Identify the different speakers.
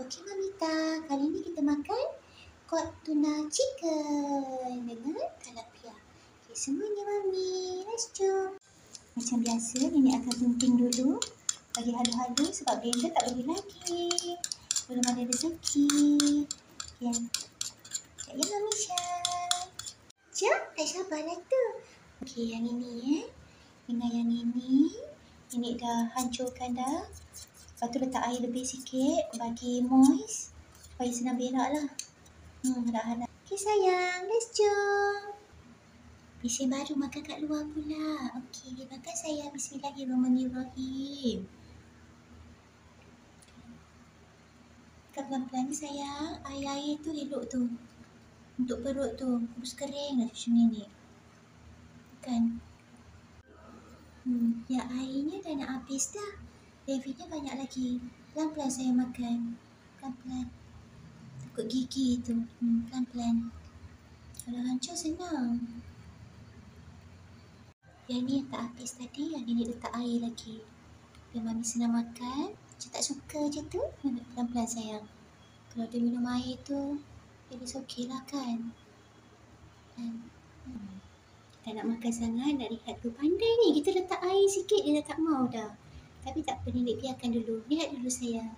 Speaker 1: Okey Mamita, kali ni kita makan kod tuna chicken dengan tilapia. Okey, semuanya Mami. Let's jom. Macam biasa, Nenek akan gunting dulu. Bagi halu-halu sebab blender tak boleh lagi. Belum ada rezeki. Ya. Ya Mami Syah. Jom, tak sabarlah tu. Okey, yang ini dengan yang ini. Nenek dah hancurkan dah. Lepas tu letak air lebih sikit bagi moist supaya senang berak lah. Harap-harap. Okay sayang, let's jom. Bising baru makan kat luar pula. Okay, makan sayang. Bismillahirrahmanirrahim. Makan pelan-pelan ni sayang. Air-air tu elok tu. Untuk perut tu. Terus kering lah cucu nenek. Kan? Ya airnya dah nak habis dah. Levinya banyak lagi. Pelan-pelan saya makan. Pelan-pelan. Takut gigi tu. Pelan-pelan. Kalau hancur senang. Yang ni yang tak habis tadi. Yang ni letak air lagi. Biar Mami senang makan. Macam tak suka je tu. Pelan-pelan sayang. Kalau dia minum air tu. Jadi okey lah kan. Tak nak makan sangat. Nak lihat tu. Pandai ni. Kita letak air sikit. Dia dah tak mau dah. Tapi tak apa. Nenek biarkan dulu. Lihat dulu sayang.